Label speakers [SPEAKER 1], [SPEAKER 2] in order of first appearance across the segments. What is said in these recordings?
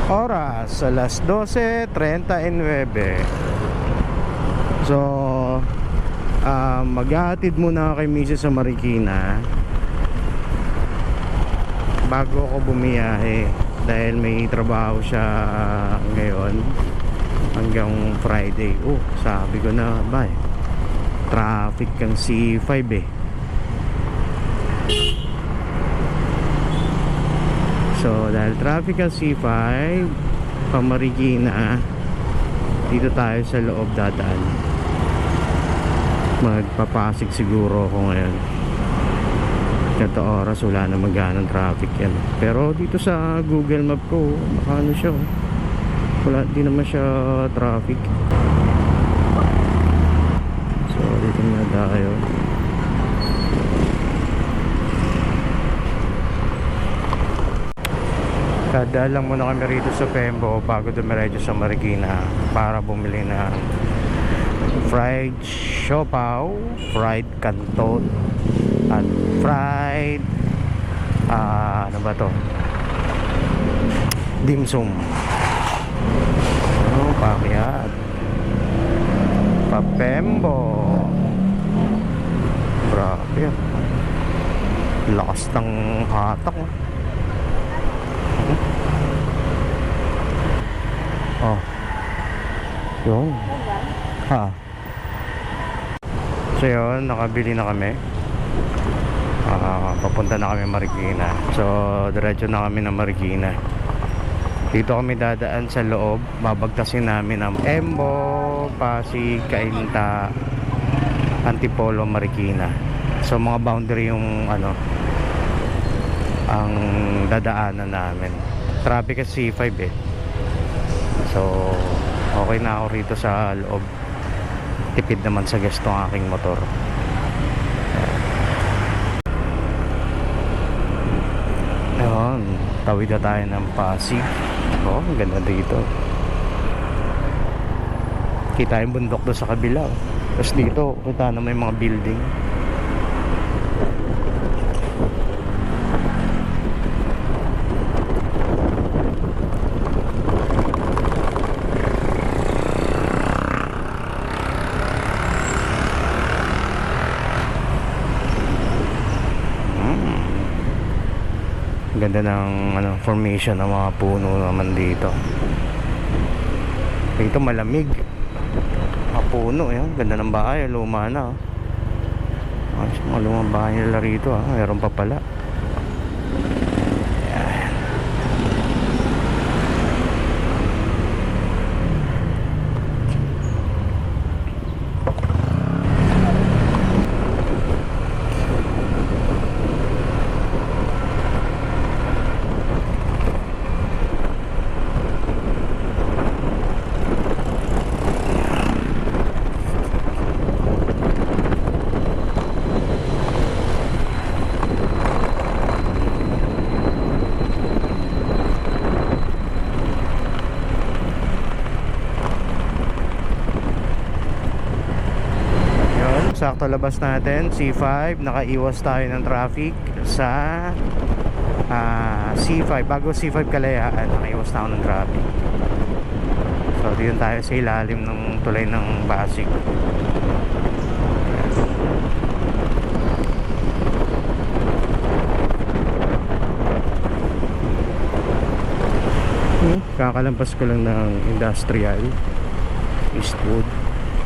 [SPEAKER 1] Oras alas 12:39. So maghahatid muna kay Mrs. sa Marikina bago ako bumiyahe dahil may trabaho siya ngayon hanggang Friday. Oh, sabi ko na ba traffic kang C5 eh. So dahil traffic ang C5 pa Marikina, dito tayo sa loob dadaan. Magpapasig siguro ako ngayon. Kato oras wala na magganang traffic yan. Pero dito sa Google Map ko, ano siya, wala din naman siya traffic. So dito na tayo. Dadaan muna kami rito sa Pembo bago dumiretso sa Marikina para bumili ng fried siopaw, fried canton, at fried ano ba to? Dim sum. Oh, pakyat. Pa-Pembo. Grabe. Lakas ng hatak. Oh. Yun. Ha. So yun, nakabili na kami. Papunta na kami Marikina. So diretso na kami ng Marikina. Dito kami dadaan sa loob. Babagtasin namin ang Embo, Pasig, Cainta, Antipolo, Marikina. So mga boundary yung ano ang dadaanan namin. Traffic kasi C5 eh. So okay na ako rito sa loob. Tipid naman sa gas tong aking motor. Ayun, tawid na tayo ng Pasig. Oh, ang ganda dito. Kita yung bundok doon sa kabila. Tapos dito, kita naman yung mga building. Ganda ng ano, formation ng mga puno naman dito. Dito malamig. Mga puno, yan. Ganda ng bahay, luma na. Mga lumang bahay nila rito, meron pa pala. Yan. Sakto labas natin C5, nakaiwas tayo ng traffic sa C5, bago C5 Kalayaan, nakaiwas na ako ng traffic. So dito tayo sa ilalim ng tulay ng Pasig. Kakalampas ko lang ng Industrial Eastwood.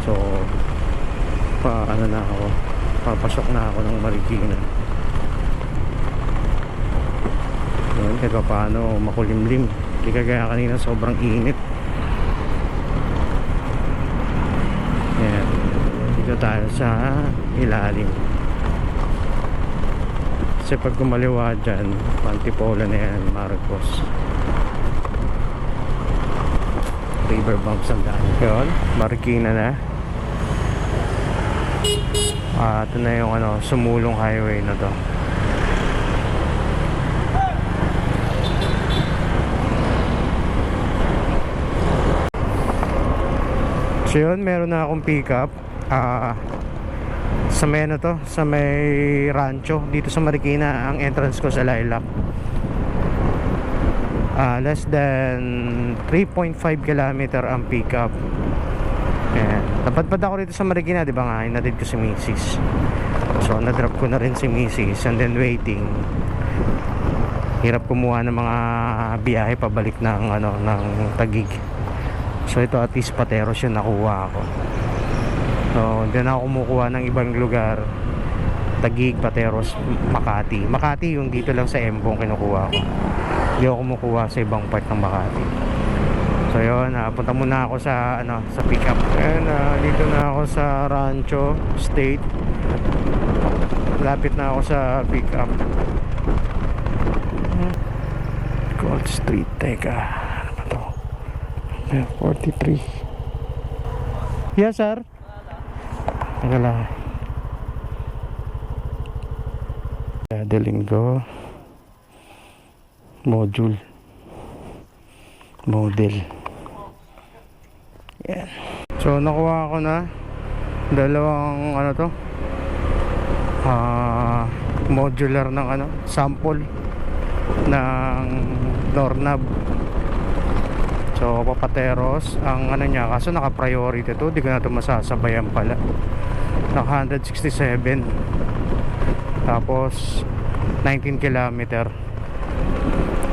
[SPEAKER 1] So ano na ako, papasok na ako ng Marikina. Yan, kahit paano makulimlim, hindi kagaya kanina sobrang init. Yan, dito tayo sa ilalim kasi pag kumaliwa dyan, Antipolo na yan, Marcos, Riverbanks ang daan. Yun, Marikina na. Ito na yung ano, sumulong highway na to. So yun, meron na akong pick up sa may ano to, sa may rancho dito sa Marikina. Ang entrance ko sa Lilac. Less than 3.5 kilometer ang pick up. Ayan. Napadpad ako rito sa Marikina, di ba nga, inatid ko si Mrs. So na-drop ko na rin si Mrs. and then waiting. Hirap kumuha ng mga biyahe pabalik ng ng Taguig. So ito at least Pateros yung nakuha ko. So hindi na ako kumukuha ng ibang lugar. Taguig, Pateros, Makati. Makati yung dito lang sa Embong kinukuha ko. Hindi ako kumukuha sa ibang part ng Makati. So yun, punta muna ako sa sa pickup. And dito na ako sa Rancho State. Lapit na ako sa pickup. Gold Street, teka. Ano ba to? 43. Yes, sir. Teka lang. Delinggo model. Yan. So nakuha ko na dalawang modular ng sample ng doorknob. So papateros ang niya, kaso naka priority to, di ko na ito masasabayan pala. Naka 167, tapos 19 kilometer.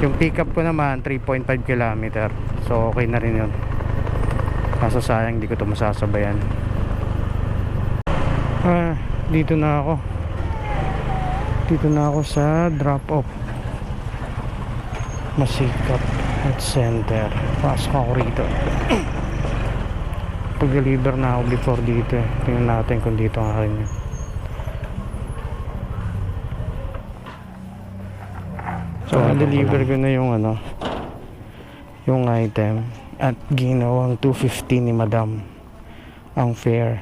[SPEAKER 1] Yung pickup ko naman 3.5 kilometer, so okay na rin yun. Kaso sayang di ko ito masasabayan. Dito na ako sa drop off Masikap at center. Pasok ako rito. Pag-deliver na ako before dito tingnan natin kung dito nga rin yun. So deliver ko na yung item at ginawang 250 ni madam ang fare.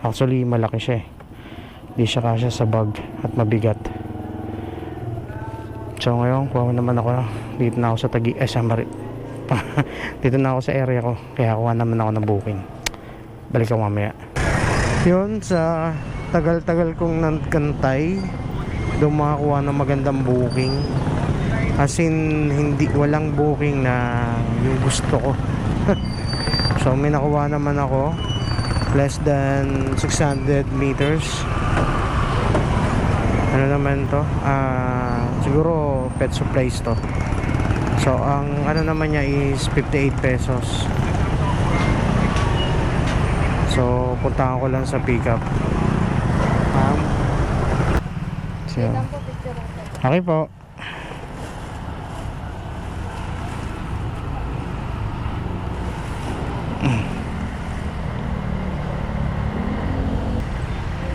[SPEAKER 1] Actually malaki siya hindi siya kasya sa bag at mabigat. So ngayon kuha naman ako dito na ako sa Taguig, dito na ako sa area ko, kaya kuha naman ako ng booking. Balik ako mamaya. Yun, sa tagal-tagal kong nagkantay makakuha ng magandang booking, as in walang booking na yung gusto ko. So may nakuha naman ako less than 600 meters. Ano naman to? Siguro pet supplies to. So ang naman niya is 58 pesos. So puntahan ko lang sa pickup. So, okay po.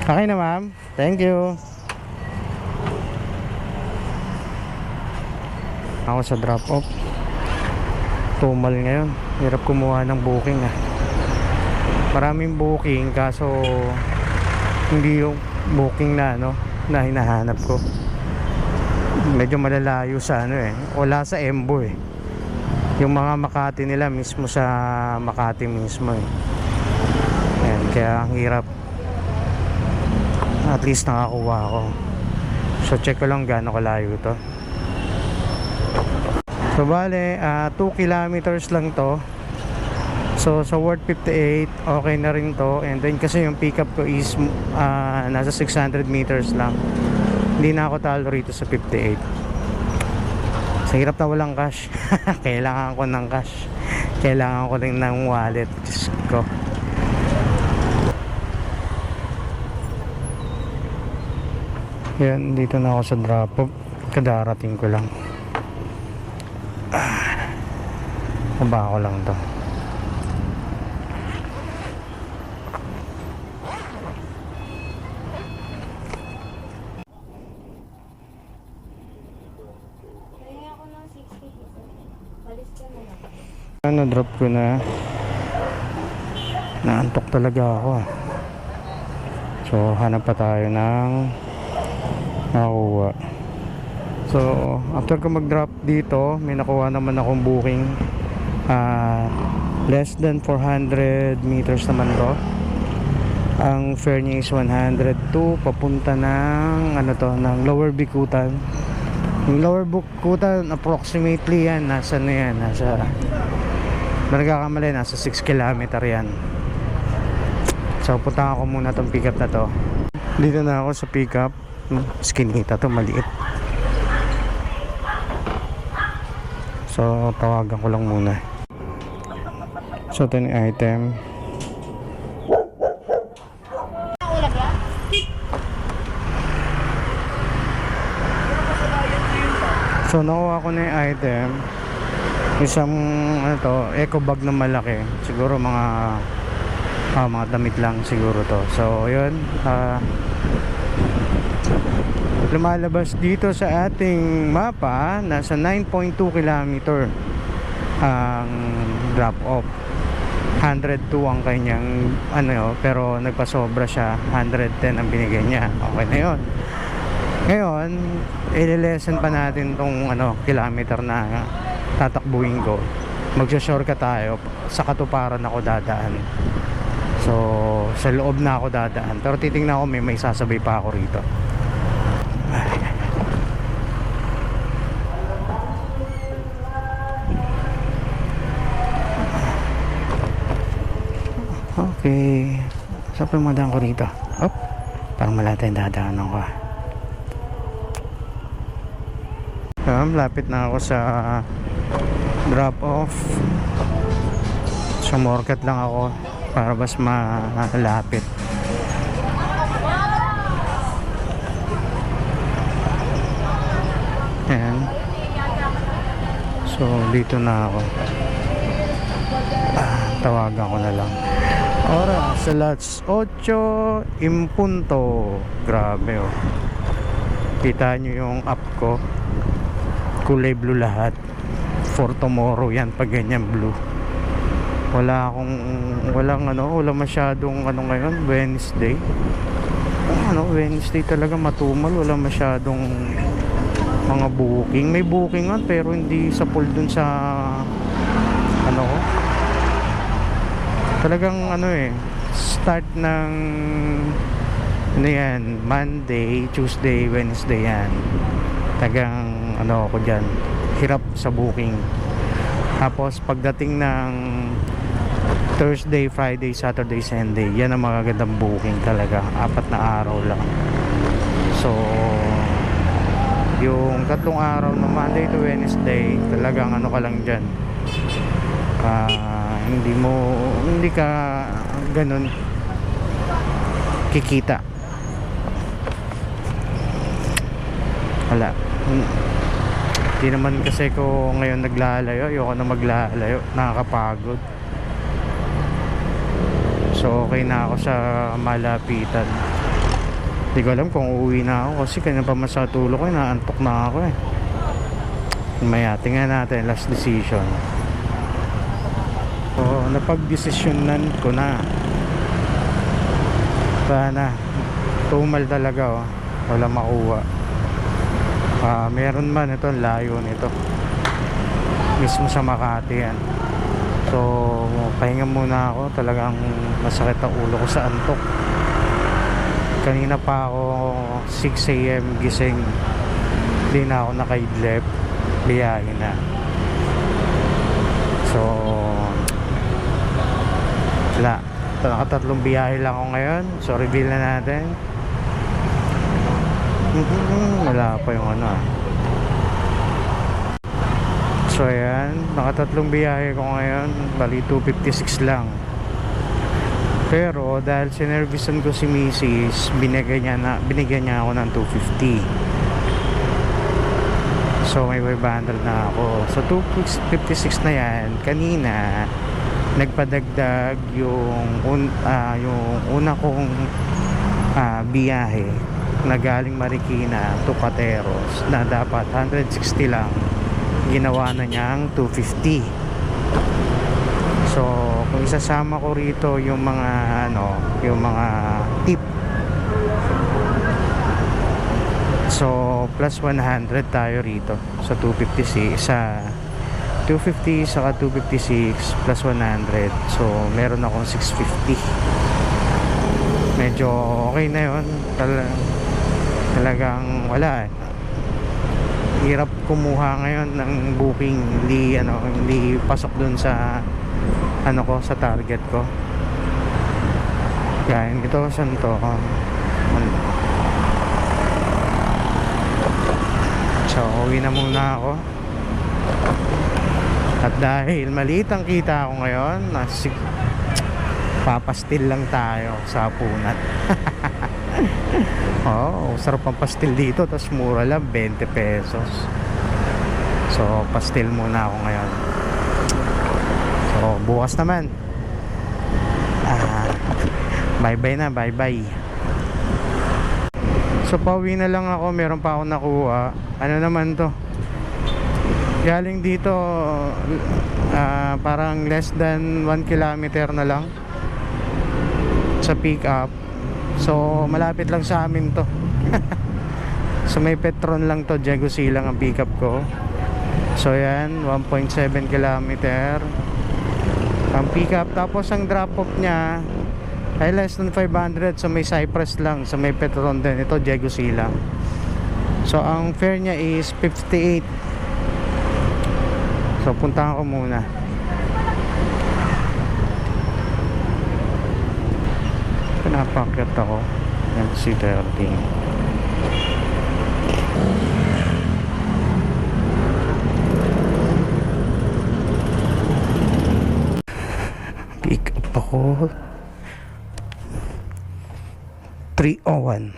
[SPEAKER 1] Okay na ma'am. Thank you. Ako sa drop off. Tumal ngayon. Hirap kumuha ng booking Maraming booking kaso hindi yung booking na na hinahanap ko. Medyo malalayo sa wala sa Embo yung mga Makati nila mismo sa Makati mismo Ayan, kaya ang hirap. At least nakakuha ako. So check ko lang gaano kalayo to. So bale 2 kilometers lang to. So sa worth 58 okay na rin to. And then kasi yung pickup ko is nasa 600 meters lang. Hindi na ako talo rito sa 58. Sa hirap na walang cash. Kailangan ko ng cash. Kailangan ko rin ng wallet. Diyos ko. Yan, dito na ako sa drop off. Kadarating ko lang. Baba ko lang to. Na-drop ko na. Naantok talaga ako So hanap pa tayo ng nakuha. So after ko mag-drop dito, may nakuha naman akong booking. Less than 400 meters naman to. Ang fare niya is 102 papunta ng ng Lower Bikutan. Yung Lower Bukutan, approximately yan, nasa ano yan, nasa, nagkakamali, nasa 6 kilometer yan. So punta ako muna tong pick up na to. Dito na ako sa pick up. Skinita to, maliit. So tawagan ko lang muna. So ito yung item. So nakuha ko na yung item. Isang ano to, eco bag na malaki. Siguro mga damit lang siguro to. So yun, lumalabas dito sa ating mapa, nasa 9.2 kilometer ang drop off. 102 ang kanyang ano, pero nagpasobra siya, 110 ang binigay niya. Okay na yun. Ngayon, ililesen pa natin tong kilometer na tatakbuhin ko. Magsho-shortcut tayo. Sa Katuparan ako dadaan. So, sa loob na ako dadaan. Pero titingnan ko, may sasabay pa ako rito. Okay. Saan pa yung madaan ko rito? Oh, parang malata yung dadaanan ko. Lapit na ako sa drop off. Sumorkat lang ako para mas malapit. Ayan. So dito na ako. Tawagan ko na lang. Oras alas 8:00. Grabe oh. Kita nyo yung app ko, kulay blue lahat. For tomorrow yan pag ganyan blue. Walang masyadong ngayon, Wednesday. Wednesday talaga matumal, wala masyadong mga booking. May booking nga pero hindi sa pool dun sa ko. Talagang start ng yan, Monday, Tuesday, Wednesday yan. Tagang ako dyan, hirap sa booking. Tapos pagdating ng Thursday, Friday, Saturday, Sunday, yan ang magagandang booking talaga. 4 na araw lang. So yung 3 araw na Monday to Wednesday, talagang ka lang dyan. Hindi ka ganun kikita. Wala. Hindi naman kasi ko ngayon naglalayo. Ayoko na maglalayo, nakakapagod. So okay na ako sa malapitan. Hindi ko alam kung uuwi na ako kasi kanina pa masatulog ko, naantok na ako eh. Maya, tingnan natin last decision. So napag-desisyonan ko na. Sana tumal talaga oh. Wala makuha. Meron man ito, layo nito. Mismo sa Makati yan. So pahinga muna ako. Talagang masakit ang ulo ko sa antok. Kanina pa ako 6 AM gising. Hindi na ako nakaidlip. Biyahe na. So wala. Nakatatlong biyahe lang ako ngayon. So reveal na natin. Wala pa yung So ayan, nakatatlong biyahe ko ngayon. Bali 256 lang. Pero dahil sinervisan ko si Mrs., binigyan niya ako ng 250. So may 500 na ako. So 256 na yan. Kanina nagpadagdag yung una kong biyahe na galing Marikina to Pateros na dapat 160 lang, ginawa na niyang 250. So kung isasama ko rito yung mga tip, so plus 100 tayo rito sa 250 sa 250 saka 256 plus 100. So meron akong 650. Medyo okay na yun. Talagang wala hirap kumuha ngayon ng booking, hindi pasok dun sa sa target ko. Yan, ito saan to? So, uwi na muna ako. At dahil maliit ang kita ko ngayon, papastil lang tayo sa Punat. Sarap ang pastil dito, tapos mura lang, 20 pesos. So, pastil muna ako ngayon. So, bukas naman. Bye-bye na, bye-bye. So, pauwi na lang ako, meron pa ako nakuha. Ano naman to? Galing dito, parang less than 1 kilometer na lang sa pick up. So malapit lang sa amin to. So may Petron lang to, Diego Silang ang pick up ko. So yan, 1.7 kilometer ang pick up. Tapos ang drop off niya ay less than 500. So may Cypress lang, so may Petron din. Ito Diego Silang. So ang fare niya is 58. So puntahan ko muna. Pinapakyat ako MC13. Pick up ako 301.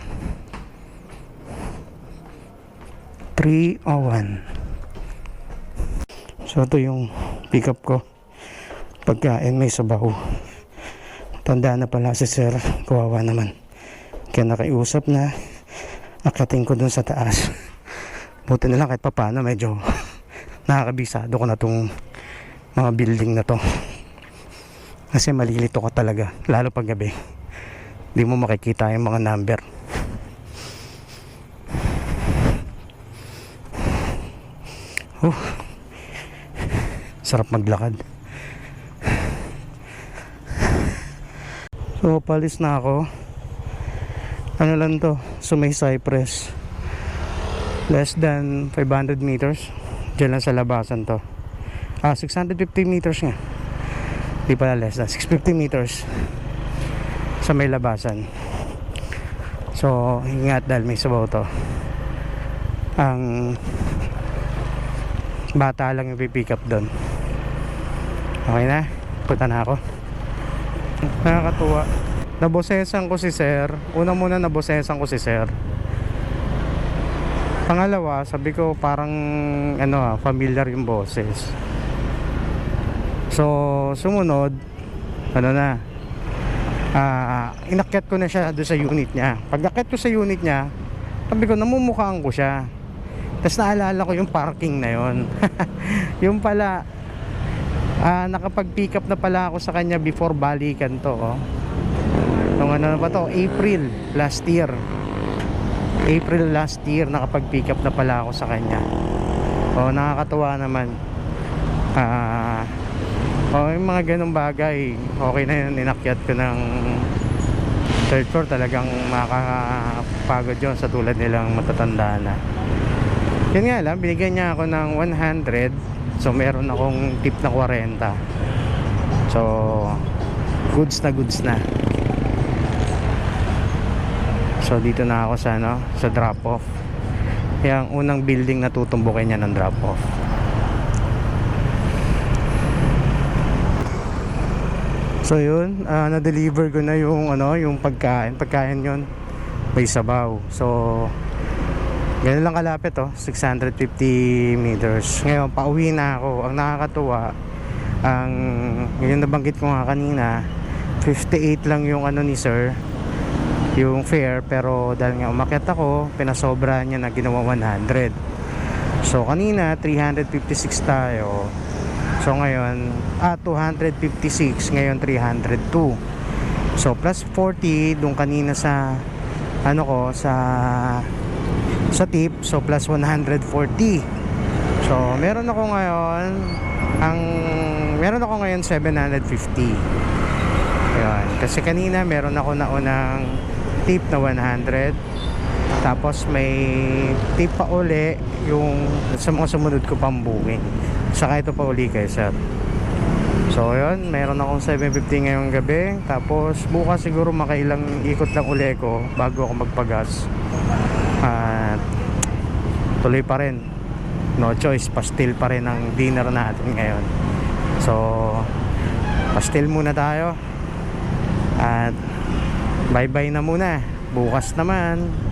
[SPEAKER 1] So ito yung pick up ko. Pagkain may sabaw. Tanda na pala si sir, kawawa naman. Kaya nakiusap na akating ko dun sa taas. Buti na lang kahit papano medyo nakakabisado ko na tong mga building na to. Kasi malilito ko talaga, lalo pag gabi. Hindi mo makikita yung mga number. Sarap maglakad. So palis na ako. Ano lang to, Sumay Cypress, less than 500 meters. Diyan lang sa labasan to. 650 meters nga. Di pala less than 650 meters sa may labasan. So ingat dahil may sabaw to. Ang bata lang yung pipick up doon. Okay na, punta na ako. Nakakatuwa. Nabosesan ko si sir. Una muna nabosesan ko si sir. Pangalawa, sabi ko parang familiar yung boses. So sumunod, inakyat ko na siya doon sa unit niya. Pag nakyat ko sa unit niya, sabi ko namumukhaan ko siya. Tapos naalala ko yung parking na yon. Yung pala, nakapag-pick up na pala ako sa kanya before balikan to. Nung April last year nakapag-pick up na pala ako sa kanya. Nakakatuwa naman. Yung mga ganong bagay, okay na yun. Inakyat ko ng third floor. Talagang makakapagod yun sa tulad nilang matatanda na. Yun nga lang, binigyan niya ako ng 100. So meron akong tip na 40. So goods na. So dito na ako sa drop off. Yung unang building na tutumbukin niya ng drop off. So yun, na-deliver ko na yung pagkain yun. May sabaw. So ganun lang kalapit 650 meters. Ngayon pauwi na ako. Ang nakakatuwa, yung nabanggit ko nga kanina, 58 lang yung ni sir, yung fare, pero dahil nga umakyat ako, pinasobra niya na ginawa 100. So kanina 356 tayo. So ngayon 256, ngayon 302. So plus 40 dun kanina sa sa tip, so plus 140. So meron ako ngayon 750. Ayun, kasi kanina meron ako naunang tip na 100. Tapos may tip pa uli yung sa mga sumunod ko pang booking. Saka ito pa uli kay sir. So yun, meron akong 750 ngayong gabi. Tapos bukas siguro makailang ikot lang uli ko bago ako magpagas. At tuloy pa rin, no choice, pastil pa rin ang dinner natin ngayon. So pastil muna tayo. At bye bye na muna. Bukas naman